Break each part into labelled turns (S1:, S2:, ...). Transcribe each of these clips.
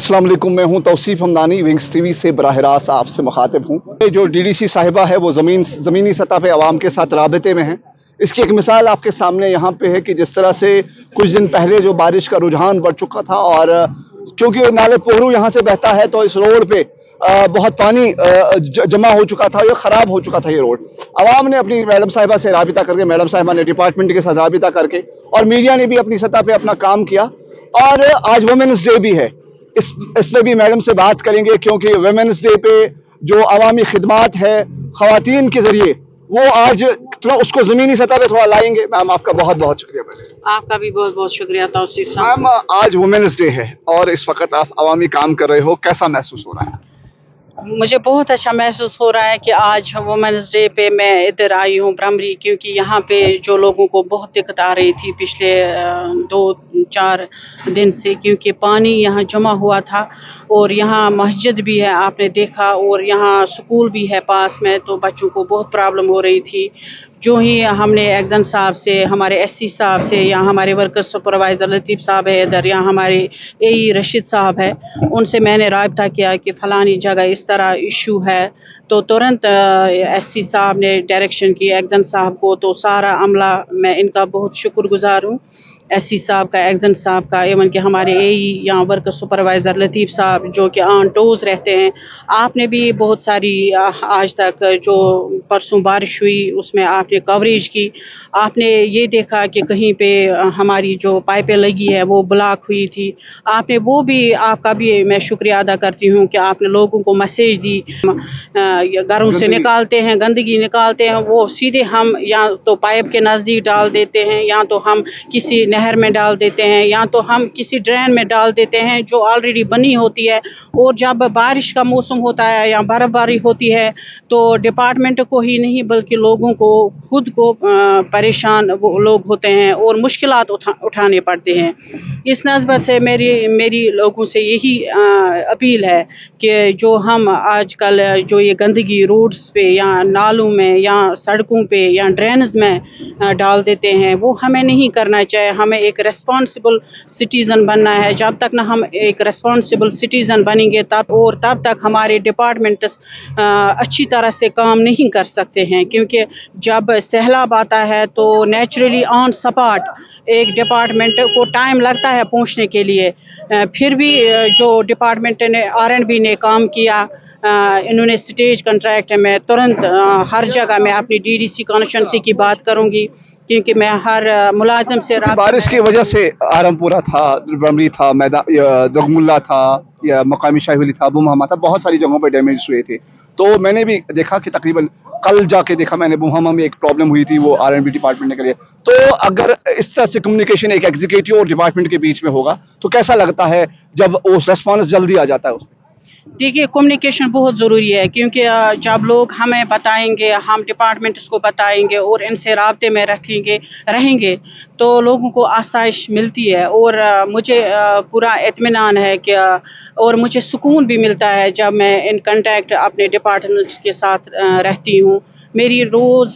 S1: अस्सलाम वालेकुम, मैं हूं तौसीफ हमदानी, विंग्स टीवी से बराह रास्त आपसे मुखातिब हूं। ये जो डीडीसी साहिबा है वो ज़मीनी सतह पे आवाम के साथ राबते में है। इसकी एक मिसाल आपके सामने यहाँ पे है कि जिस तरह से कुछ दिन पहले जो बारिश का रुझान बढ़ चुका था और क्योंकि नाले पोहरू यहाँ से बहता है तो इस रोड पे बहुत पानी जमा हो चुका था, ये ख़राब हो चुका था ये रोड। आवाम ने अपनी मैडम साहिबा से राबिता करके, मैडम साहिबा ने डिपार्टमेंट के साथ राबिता करके और मीडिया ने भी अपनी सतह पे अपना काम किया। और आज वुमेन्स डे भी है, इस पे भी मैडम से बात करेंगे क्योंकि वुमेन्स डे पे जो अवामी खिदमात है ख़वातीन के ज़रिए वो आज थोड़ा उसको ज़मीनी सतह पे थोड़ा लाएंगे। मैम आपका बहुत बहुत शुक्रिया।
S2: आपका भी बहुत बहुत शुक्रिया तौसीफ साहब।
S1: मैम आज वुमेन्स डे है और इस वक्त आप अवामी काम कर रहे हो, कैसा महसूस हो रहा है?
S2: मुझे बहुत अच्छा महसूस हो रहा है कि आज वुमेन्स डे पे मैं इधर आई हूँ ब्रमरी, क्योंकि यहाँ पे जो लोगों को बहुत दिक्कत आ रही थी पिछले 2-4 दिन से, क्योंकि पानी यहाँ जमा हुआ था और यहाँ मस्जिद भी है आपने देखा, और यहाँ स्कूल भी है पास में, तो बच्चों को बहुत प्रॉब्लम हो रही थी। जो ही हमने एग्जन साहब से, हमारे एससी साहब से, या हमारे वर्कर सुपरवाइज़र लतीफ़ साहब है इधर, या हमारे एई रशीद साहब है, उनसे मैंने राब्ता किया कि फ़लानी जगह इस तरह इशू है, तो तुरंत एससी साहब ने डायरेक्शन की एग्जन साहब को। तो सारा अमला, मैं इनका बहुत शुक्रगुजार हूँ, एससी साहब का, एग्जन साहब का, एवन कि हमारे एई या वर्कर सुपरवाइज़र लतीफ़ साहब जो कि ऑन टोज़ रहते हैं। आपने भी बहुत सारी आज तक जो परसों बारिश हुई उसमें आपने कवरेज की, आपने ये देखा कि कहीं पे हमारी जो पाइपें लगी है वो ब्लॉक हुई थी, आपने वो भी, आपका भी मैं शुक्रिया अदा करती हूँ कि आपने लोगों को मैसेज दी। घरों से निकालते हैं, गंदगी निकालते हैं, वो सीधे हम या तो पाइप के नज़दीक डाल देते हैं, या तो हम किसी नहर में डाल देते हैं, या तो हम किसी ड्रेन में डाल देते हैं जो ऑलरेडी बनी होती है। और जब बारिश का मौसम होता है या बर्फ़बारी होती है तो डिपार्टमेंट को ही नहीं बल्कि लोगों को खुद को परेशान वो लोग होते हैं और मुश्किलात उठाने पड़ते हैं। इस नस्बत से मेरी लोगों से यही अपील है कि जो हम आजकल जो ये गंदगी रोड्स पे या नालों में या सड़कों पे या ड्रेन्स में डाल देते हैं, वो हमें नहीं करना चाहिए। हमें एक रेस्पॉन्सिबल सिटीज़न बनना है। जब तक ना हम एक रेस्पॉन्सिबल सिटीज़न बनेंगे तब तक हमारे डिपार्टमेंट्स अच्छी तरह से काम नहीं कर सकते हैं, क्योंकि जब सैलाब आता है तो नेचुरली ऑन स्पॉट एक डिपार्टमेंट को टाइम लगता है पहुंचने के लिए। फिर भी जो डिपार्टमेंट ने R&B ने काम किया, इन्होंने स्टेज कॉन्ट्रैक्ट में तुरंत हर जगह मैं अपनी डीडीसी कॉन्स्टिट्यूंसी की बात करूंगी, क्योंकि मैं हर मुलाजिम से
S1: बारिश की वजह से आरमपुरा था, ब्रमरी था, दुगमुल्ला था, या मकामी शाहवली था, बुमहामा था, बहुत सारी जगहों पर डैमेज हुए थे। तो मैंने भी देखा कि तकरीबन कल जाके देखा मैंने, बुमहामा में एक प्रॉब्लम हुई थी, वो R&B डिपार्टमेंट ने करी। तो अगर इस तरह से कम्युनिकेशन एक एग्जीक्यूटिव और डिपार्टमेंट के बीच में होगा तो कैसा लगता है जब वो रेस्पॉन्स जल्दी आ जाता है उसमें?
S2: देखिए, कम्युनिकेशन बहुत ज़रूरी है, क्योंकि जब लोग हमें बताएंगे, हम डिपार्टमेंट्स को बताएंगे और इनसे राब्ते में रहेंगे तो लोगों को आसाइश मिलती है। और मुझे पूरा इत्मीनान है कि और मुझे सुकून भी मिलता है जब मैं इन कांटेक्ट अपने डिपार्टमेंट्स के साथ रहती हूँ। मेरी रोज़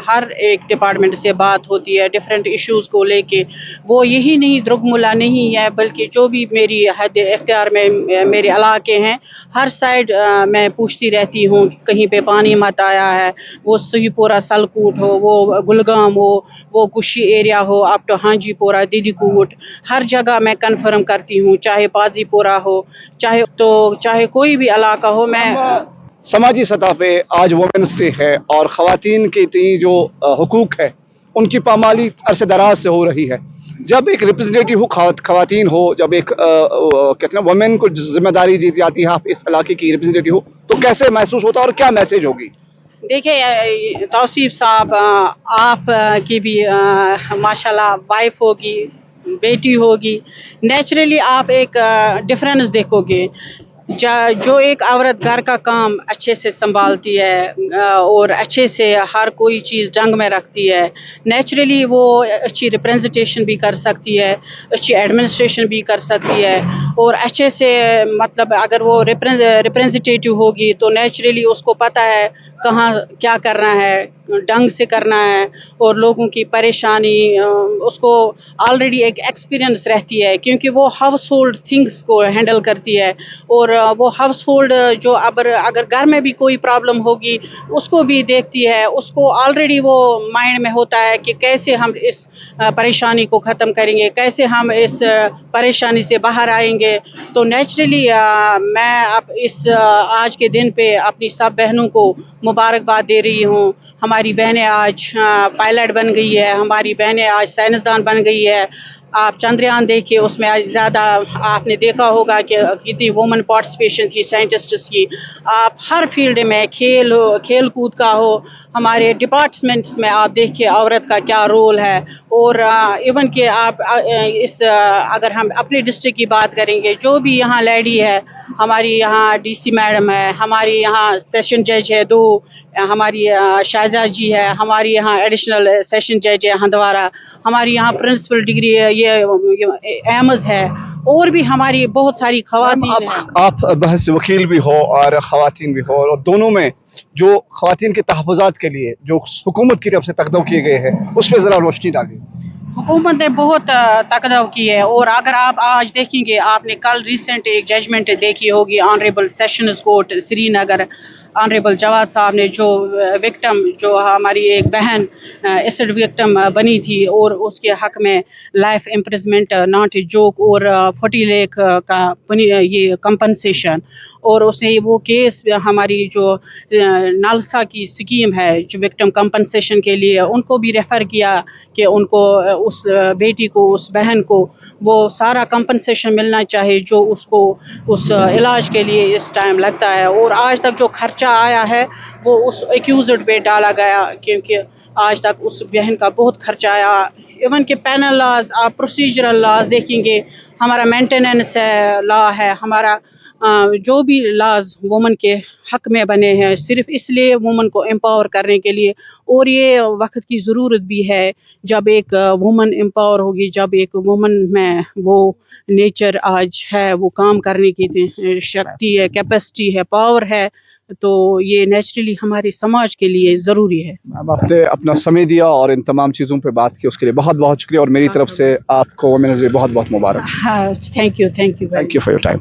S2: हर एक डिपार्टमेंट से बात होती है डिफरेंट इश्यूज़ को लेके। वो यही नहीं दुगमुल्ला नहीं है, बल्कि जो भी मेरी हद इख्तियार में मेरे इलाके हैं, हर साइड मैं पूछती रहती हूँ कि कहीं पे पानी मत आया है। वो सुहीपुरा सलकूट हो, वो गुलगाम हो, वो कुशी एरिया हो, अप टू हांजीपुरा, दीदीकूट, हर जगह मैं कंफर्म करती हूँ, चाहे पाजीपुरा हो, चाहे कोई भी इलाका हो। मैं
S1: समाजी सतह पे आज वुमेन्स डे है और ख़वातीन के जो हुकूक है उनकी पामाली अरसे दराज से हो रही है। जब एक रिप्रेजेंटेटिव हो, ख़वातीन हो, जब एक कहते हैं वुमेन को जिम्मेदारी दी जाती है, आप इस इलाके की रिप्रेजेंटेटिव हो, तो कैसे महसूस होता है और क्या मैसेज होगी?
S2: देखिए तौसीफ साहब, आप की भी माशाल्लाह वाइफ होगी, बेटी होगी, नेचुरली आप एक डिफरेंस देखोगे। जो एक औरत घर का काम अच्छे से संभालती है और अच्छे से हर कोई चीज़ ढंग में रखती है, नेचुरली वो अच्छी रिप्रेजेंटेशन भी कर सकती है, अच्छी एडमिनिस्ट्रेशन भी कर सकती है। اور اچھے سے مطلب اگر وہ ریپرزنٹیٹیو ہوگی تو نیچرلی اس کو پتہ ہے کہاں کیا کرنا ہے، ڈنگ سے کرنا ہے، اور لوگوں کی پریشانی اس کو آلریڈی ایک ایکسپیرئنس رہتی ہے کیونکہ وہ ہاؤس ہولڈ تھنگس کو ہینڈل کرتی ہے، اور وہ ہاؤس ہولڈ جو اگر گھر میں بھی کوئی پرابلم ہوگی اس کو بھی دیکھتی ہے، اس کو آلریڈی وہ مائنڈ میں ہوتا ہے کہ کیسے ہم اس پریشانی کو ختم کریں گے، کیسے ہم اس پریشانی سے باہر آئیں گے. تو نیچرلی میں اب اس آج کے دن پہ اپنی سب بہنوں کو مبارکباد دے رہی ہوں. ہماری بہنیں آج پائلٹ بن گئی ہے، ہماری بہنیں آج سائنسدان بن گئی ہے. آپ چندریان دیکھیے، اس میں آج زیادہ آپ نے دیکھا ہوگا کہ کتنی وومن پارٹیسپیشن تھی سائنٹسٹس کی. آپ ہر فیلڈ میں کھیل کود کا ہو، ہمارے ڈپارٹمنٹس میں آپ دیکھیے عورت کا کیا رول ہے. اور ایون کہ آپ اگر ہم اپنے ڈسٹرکٹ کی بات کریں گے، جو بھی یہاں لیڈی ہے، ہماری یہاں ڈی سی میڈم ہے، ہماری یہاں سیشن جج ہے 2، ہماری شائزہ جی ہے، ہماری یہاں ایڈیشنل سیشن جج ہے ہندوارہ، ہماری یہاں پرنسپل ڈگری یہ ایمز ہے، اور بھی ہماری بہت ساری خواتین ہیں.
S1: آپ بحث وکیل بھی ہو اور خواتین بھی ہو، اور دونوں میں جو خواتین کے تحفظات کے لیے جو حکومت کی طرف سے تقدم کیے گئے ہیں اس پہ ذرا روشنی ڈالیے.
S2: حکومت نے بہت تقدم کی ہے، اور اگر آپ آج دیکھیں گے، آپ نے کل ریسنٹ ایک ججمنٹ دیکھی ہوگی آنریبل سیشنز کورٹ سری نگر، آنریبل جواد صاحب نے جو وکٹم، جو ہماری ایک بہن ایسڈ وکٹم بنی تھی، اور اس کے حق میں لائف امپرزمنٹ ناٹ اے جوک اور 40 لاکھ کا یہ کمپنسیشن. اور اس نے وہ کیس ہماری جو نالسا کی اسکیم ہے جو وکٹم کمپنسیشن کے لیے، ان کو بھی ریفر کیا کہ ان کو اس بیٹی کو، اس بہن کو وہ سارا کمپنسیشن ملنا چاہیے جو اس کو اس علاج کے لیے اس ٹائم لگتا ہے. اور آج تک جو خرچہ آیا ہے وہ اس ایکیوزڈ پہ ڈالا گیا، کیونکہ آج تک اس بہن کا بہت خرچہ آیا. ایون کہ پینل لاز، آپ پروسیجرل لاز دیکھیں گے، ہمارا مینٹیننس ہے لا ہے، ہمارا جو بھی لاز وومن کے حق میں بنے ہیں صرف اس لیے وومن کو امپاور کرنے کے لیے. اور یہ وقت کی ضرورت بھی ہے، جب ایک وومن امپاور ہوگی، جب ایک وومن میں وہ نیچر آج ہے، وہ کام کرنے کی شکتی ہے، کیپیسٹی ہے، پاور ہے، تو یہ نیچرلی ہمارے سماج کے لیے ضروری ہے.
S1: آپ نے اپنا سمے دیا اور ان تمام چیزوں پہ بات کی، اس کے لیے بہت بہت شکریہ، اور میری طرف سے آپ کو وومنز ڈے بہت بہت مبارک.
S2: Thank you
S1: thank you for your time.